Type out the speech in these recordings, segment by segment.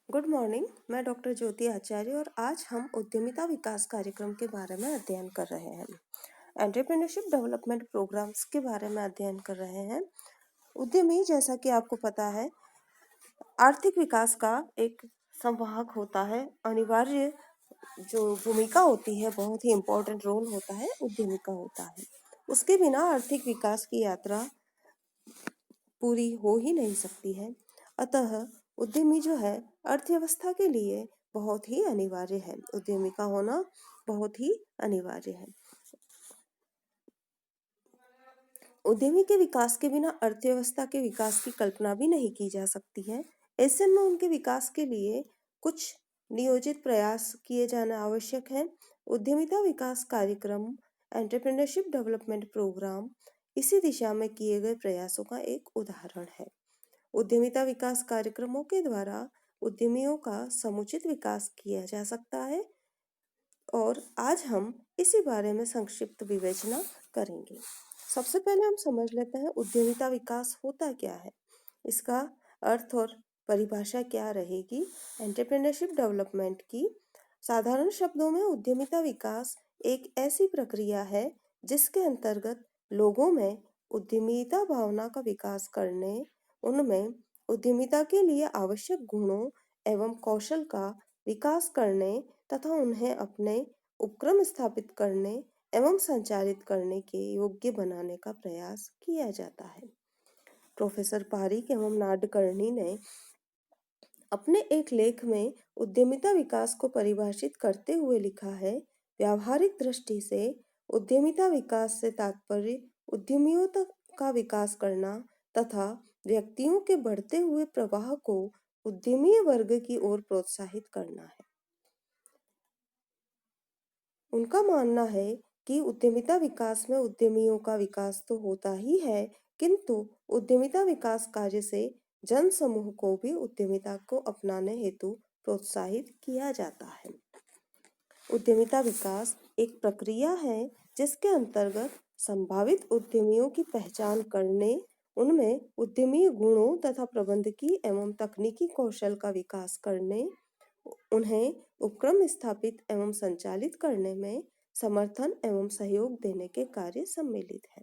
Good morning. मैं doctor ज्योति आचार्य और आज हम उद्यमिता विकास कार्यक्रम के बारे में अध्ययन कर रहे हैं। एंटरप्रेन्योरशिप डेवलपमेंट प्रोग्राम्स के बारे में अध्ययन कर रहे हैं। उद्यमी, जैसा कि आपको पता है, आर्थिक विकास का एक संवाहक होता है। अनिवार्य जो भूमिका होती है, बहुत ही इम्पोर्टेंट रोल होता है, उद्यमी का होता है। उसके बिना आर्थिक विकास की यात्रा पूरी हो ही नहीं सकती है। अतः उद्यमी जो है अर्थव्यवस्था के लिए बहुत ही अनिवार्य है। उद्यमी का होना बहुत ही अनिवार्य है। उद्यमी के विकास के बिना अर्थव्यवस्था के विकास की कल्पना भी नहीं की जा सकती है। ऐसे में उनके विकास के लिए कुछ नियोजित प्रयास किए जाना आवश्यक है। उद्यमिता विकास कार्यक्रम, एंटरप्रेन्योरशिप डेवलपमेंट प्रोग्राम इसी दिशा में किए गए प्रयासों का एक उदाहरण है। उद्यमिता विकास कार्यक्रमों के द्वारा उद्यमियों का समुचित विकास किया जा सकता है और आज हम इसी बारे में संक्षिप्त विवेचना करेंगे। सबसे पहले हम समझ लेते हैं उद्यमिता विकास होता क्या है, इसका अर्थ और परिभाषा क्या रहेगी। एंटरप्रेन्योरशिप डेवलपमेंट की साधारण शब्दों में उद्यमिता विकास एक ऐसी प्रक्रिया है जिसके अंतर्गत लोगों में उद्यमिता भावना का विकास करने, उनमें उद्यमिता के लिए आवश्यक गुणों एवं कौशल का विकास करने तथा उन्हें अपने उपक्रम स्थापित करने एवं संचालित करने के योग्य बनाने का प्रयास किया जाता है। प्रोफेसर पारिक एवं नाडकर्णी ने अपने एक लेख में उद्यमिता विकास को परिभाषित करते हुए लिखा है, व्यावहारिक दृष्टि से उद्यमिता विकास से तात्पर्य उद्यमियों तक का विकास करना तथा व्यक्तियों के बढ़ते हुए प्रवाह को उद्यमी वर्ग की ओर प्रोत्साहित करना है। उनका मानना है कि उद्यमिता विकास में उद्यमियों का विकास तो होता ही है, किंतु उद्यमिता विकास कार्य से जन समूह को भी उद्यमिता को अपनाने हेतु प्रोत्साहित किया जाता है। उद्यमिता विकास एक प्रक्रिया है जिसके अंतर्गत संभावित उद्यमियों की पहचान करने, उनमें उद्यमी गुणों तथा प्रबंधकीय एवं तकनीकी कौशल का विकास करने, उन्हें उपक्रम स्थापित एवं संचालित करने में समर्थन एवं सहयोग देने के कार्य सम्मिलित है।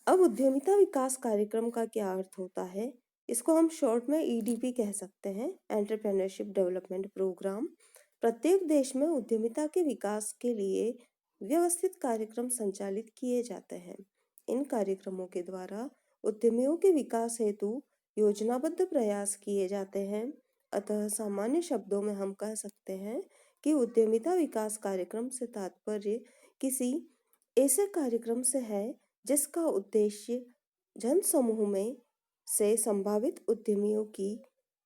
अब उद्यमिता विकास कार्यक्रम का क्या अर्थ होता है, इसको हम शॉर्ट में EDP कह सकते हैं, एंटरप्रेन्योरशिप डेवलपमेंट प्रोग्राम। प्रत्येक देश में उद्यमिता के विकास के लिए व्यवस्थित कार्यक्रम संचालित किए जाते हैं। इन कार्यक्रमों के द्वारा उद्यमियों के विकास हेतु योजनाबद्ध प्रयास किए जाते हैं। अतः सामान्य शब्दों में हम कह सकते हैं कि उद्यमिता विकास कार्यक्रम से तात्पर्य किसी ऐसे कार्यक्रम से है जिसका उद्देश्य जन समूह में से संभावित उद्यमियों की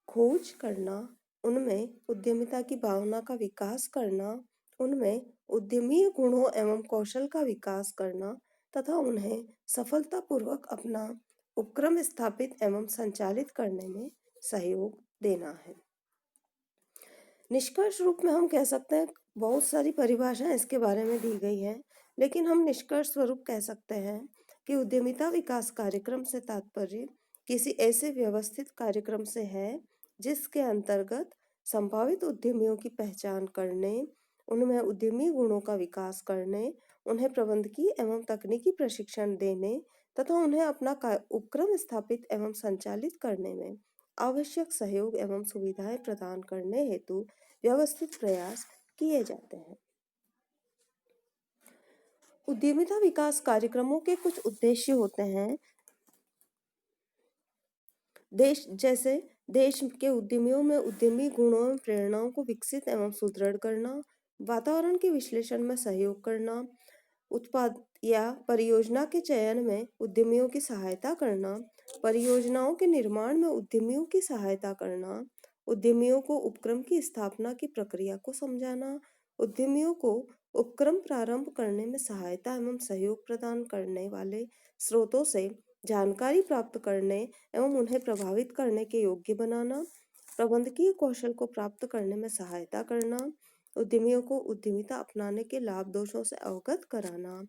खोज करना, उनमें उद्यमिता की भावना का विकास करना, उनमें उद्यमी गुणों एवं कौशल का विकास करना तथा उन्हें सफलतापूर्वक अपना उपक्रम स्थापित एवं संचालित करने में सहयोग देना है। निष्कर्ष रूप में हम कह सकते हैं, बहुत सारी परिभाषाएं इसके बारे में दी गई हैं, लेकिन हम निष्कर्ष स्वरूप कह सकते हैं कि उद्यमिता विकास कार्यक्रम से तात्पर्य किसी ऐसे व्यवस्थित कार्यक्रम से है जिसके अंतर्गत संभावित उद्यमियों की पहचान करने, उनमें उद्यमी गुणों का विकास करने, उन्हें प्रबंधकीय एवं तकनीकी प्रशिक्षण देने तथा उन्हें अपना उपक्रम स्थापित एवं संचालित करने में आवश्यक सहयोग एवं सुविधाएं प्रदान करने हेतु व्यवस्थित प्रयास किए जाते हैं। उद्यमिता विकास कार्यक्रमों के कुछ उद्देश्य होते हैं। देश के उद्यमियों में उद्यमी गुणों एवं प्रेरणाओं को विकसित एवं सुदृढ़ करना, वातावरण के विश्लेषण में सहयोग करना, उत्पाद या परियोजना के चयन में उद्यमियों की सहायता करना, परियोजनाओं के निर्माण में उद्यमियों की सहायता करना, उद्यमियों को उपक्रम की स्थापना की प्रक्रिया को समझाना, उद्यमियों को उपक्रम प्रारंभ करने में सहायता एवं सहयोग प्रदान करने वाले स्रोतों से जानकारी प्राप्त करने एवं उन्हें प्रभावित करने के योग्य बनाना, प्रबंधकीय कौशल को प्राप्त करने में सहायता करना, उद्यमियों को उद्यमिता अपनाने के लाभ दोषों से अवगत कराना,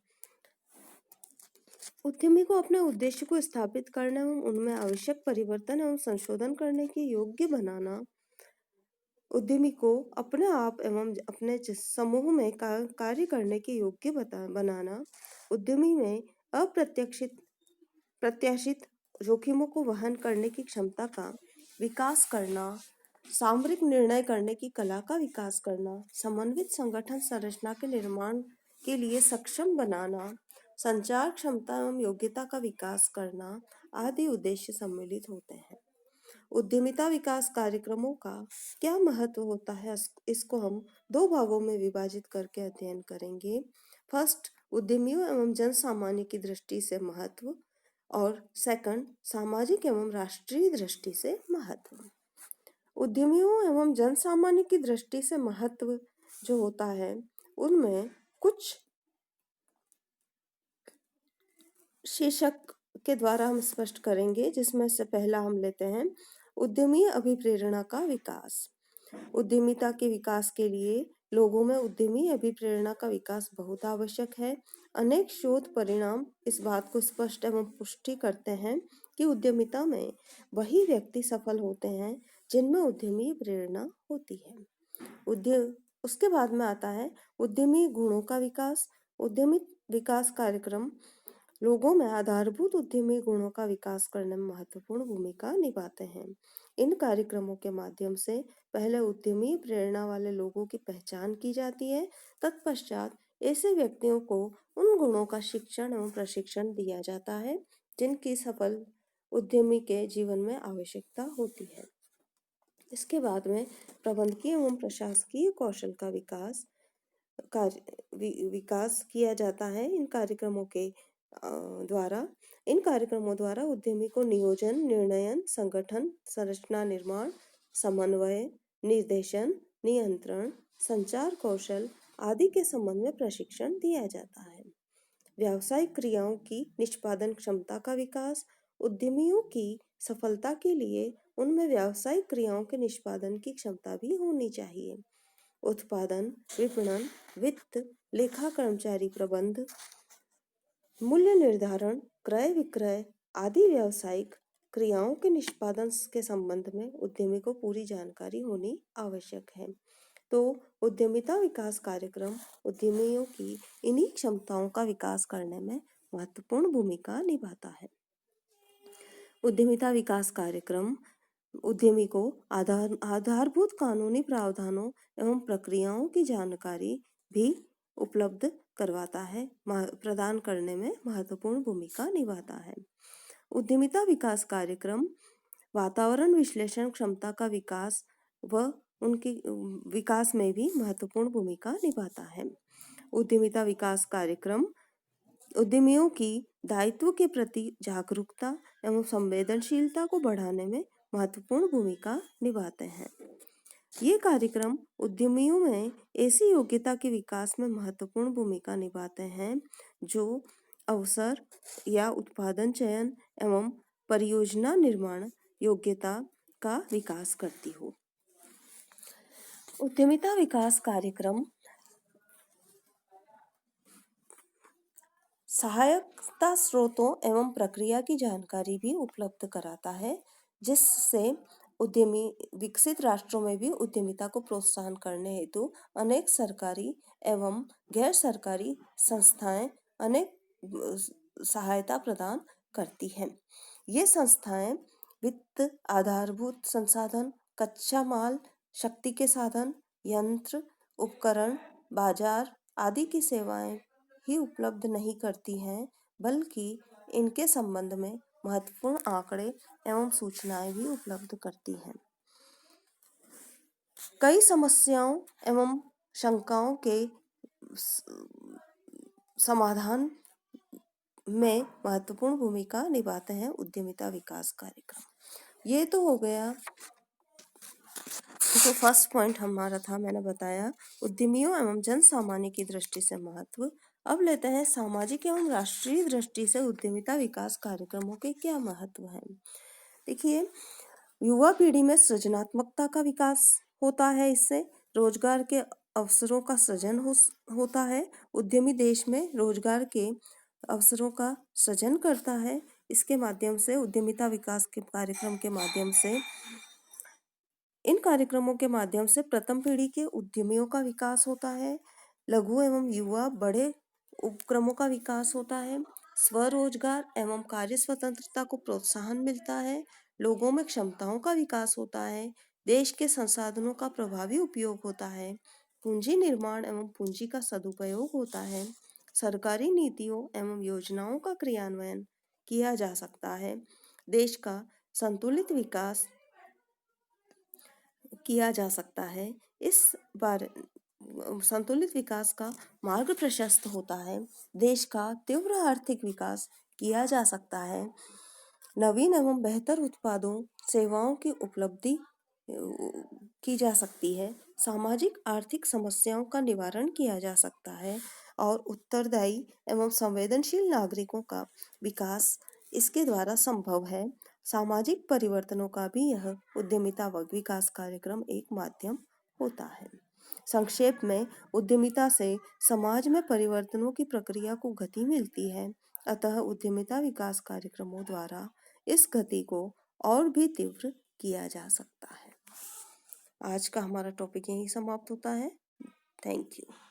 उद्यमी को अपने उद्देश्य को स्थापित करने एवं उनमें आवश्यक परिवर्तन एवं संशोधन करने के योग्य बनाना, उद्यमी को अपने आप एवं अपने समूह में कार्य करने के योग्य बनाना, उद्यमी में अप्रत्याशित प्रत्याशित जोखिमों को वहन करने की क्षमता का विकास करना, सामरिक निर्णय करने की कला का विकास करना, समन्वित संगठन संरचना के निर्माण के लिए सक्षम बनाना, संचार क्षमता एवं योग्यता का विकास करना आदि उद्देश्य सम्मिलित होते हैं। उद्यमिता विकास कार्यक्रमों का क्या महत्व होता है, इसको हम दो भागों में विभाजित करके अध्ययन करेंगे। फर्स्ट, उद्यमियों एवं जन सामान्य की दृष्टि से महत्व, और सेकंड, सामाजिक एवं राष्ट्रीय दृष्टि से महत्व। उद्यमियों एवं जन सामान्य की दृष्टि से महत्व जो होता है, उनमें कुछ शीर्षक के द्वारा हम स्पष्ट करेंगे, जिसमें से पहला हम लेते हैं उद्यमी अभिप्रेरणा का विकास। उद्यमिता के विकास के लिए लोगों में उद्यमी अभिप्रेरणा का विकास बहुत आवश्यक है। अनेक शोध परिणाम इस बात को स्पष्ट एवं पुष्टि करते हैं कि उद्यमिता में वही व्यक्ति सफल होते हैं जिनमें उद्यमी प्रेरणा होती है। उसके बाद में आता है उद्यमी गुणों का विकास। उद्यमी विकास कार्यक्रम लोगों में आधारभूत उद्यमी गुणों का विकास करने में महत्वपूर्ण भूमिका निभाते हैं। इन कार्यक्रमों के माध्यम से पहले उद्यमी प्रेरणा वाले लोगों की पहचान की जाती है, तत्पश्चात ऐसे व्यक्तियों को उन गुणों का शिक्षण एवं प्रशिक्षण दिया जाता है जिनकी सफल उद्यमी के जीवन में आवश्यकता होती है। इसके बाद में प्रबंधकीय एवं प्रशासकीय कौशल का विकास किया जाता है। इन कार्यक्रमों द्वारा उद्यमी को नियोजन, निर्णयन, संगठन संरचना निर्माण, समन्वय, निर्देशन, नियंत्रण, संचार कौशल आदि के संबंध में प्रशिक्षण दिया जाता है। व्यावसायिक क्रियाओं की निष्पादन क्षमता का विकास। उद्यमियों की सफलता के लिए उनमें व्यावसायिक क्रियाओं के निष्पादन की क्षमता भी होनी चाहिए। उत्पादन, विपणन, वित्त, लेखा, कर्मचारी प्रबंध, मूल्य निर्धारण, क्रय विक्रय आदि व्यावसायिक क्रियाओं के निष्पादन के संबंध में उद्यमी को पूरी जानकारी होनी आवश्यक है। तो उद्यमिता विकास कार्यक्रम उद्यमियों की इन्हीं क्षमताओं का विकास करने में महत्वपूर्ण भूमिका निभाता है। उद्यमिता विकास कार्यक्रम उद्यमी को आधारभूत कानूनी प्रावधानों एवं प्रक्रियाओं की जानकारी भी उपलब्ध करवाता है, प्रदान करने में महत्वपूर्ण भूमिका निभाता है। उद्यमिता विकास कार्यक्रम वातावरण विश्लेषण क्षमता का विकास व उनके विकास में भी महत्वपूर्ण भूमिका निभाता है। उद्यमिता विकास कार्यक्रम उद्यमियों की दायित्व के प्रति जागरूकता एवं संवेदनशीलता को बढ़ाने में महत्वपूर्ण भूमिका निभाते हैं। ये कार्यक्रम उद्यमियों में ऐसी योग्यता के विकास में महत्वपूर्ण भूमिका निभाते हैं जो अवसर या उत्पादन चयन एवं परियोजना निर्माण योग्यता का विकास करती हो। उद्यमिता विकास कार्यक्रम सहायकता स्रोतों एवं प्रक्रिया की जानकारी भी उपलब्ध कराता है, जिससे उद्यमी विकसित राष्ट्रों में भी उद्यमिता को प्रोत्साहन करने हेतु अनेक सरकारी एवं गैर सरकारी संस्थाएं अनेक सहायता प्रदान करती हैं। ये संस्थाएं वित्त, आधारभूत संसाधन, कच्चा माल, शक्ति के साधन, यंत्र, उपकरण, बाजार आदि की सेवाएं ही उपलब्ध नहीं करती हैं, बल्कि इनके संबंध में महत्वपूर्ण आंकड़े एवं सूचनाएं भी उपलब्ध करती हैं। कई समस्याओं एवं शंकाओं के समाधान में महत्वपूर्ण भूमिका निभाते हैं उद्यमिता विकास कार्यक्रम। ये तो हो गया, तो फर्स्ट पॉइंट हमारा था, मैंने बताया उद्यमियों एवं जन सामान्य की दृष्टि से महत्व। अब लेते हैं सामाजिक एवं राष्ट्रीय दृष्टि से उद्यमिता विकास कार्यक्रमों के क्या महत्व है। देखिए, युवा पीढ़ी में सृजनात्मकता का विकास होता है, इससे रोजगार के अवसरों का सृजन होता है। उद्यमी देश में रोजगार के अवसरों का सृजन करता है। इसके माध्यम से उद्यमिता विकास के कार्यक्रम के माध्यम से इन कार्यक्रमों के माध्यम से प्रथम पीढ़ी के उद्यमियों का विकास होता है, लघु एवं युवा बड़े उपक्रमों का विकास होता है, स्वरोजगार एवं कार्य स्वतंत्रता को प्रोत्साहन मिलता है, लोगों में क्षमताओं का विकास होता है, देश के संसाधनों का प्रभावी उपयोग होता है, पूंजी निर्माण एवं पूंजी का सदुपयोग होता है, सरकारी नीतियों एवं योजनाओं का क्रियान्वयन किया जा सकता है, देश का संतुलित विकास किया जा सकता है। इस बार संतुलित विकास का मार्ग प्रशस्त होता है, देश का तीव्र आर्थिक विकास किया जा सकता है, नवीन एवं बेहतर उत्पादों सेवाओं की उपलब्धि की जा सकती है, सामाजिक आर्थिक समस्याओं का निवारण किया जा सकता है और उत्तरदायी एवं संवेदनशील नागरिकों का विकास इसके द्वारा संभव है। सामाजिक परिवर्तनों का भी यह उद्यमिता व विकास कार्यक्रम एक माध्यम होता है। संक्षेप में उद्यमिता से समाज में परिवर्तनों की प्रक्रिया को गति मिलती है, अतः उद्यमिता विकास कार्यक्रमों द्वारा इस गति को और भी तीव्र किया जा सकता है। आज का हमारा टॉपिक यहीं समाप्त होता है। Thank you.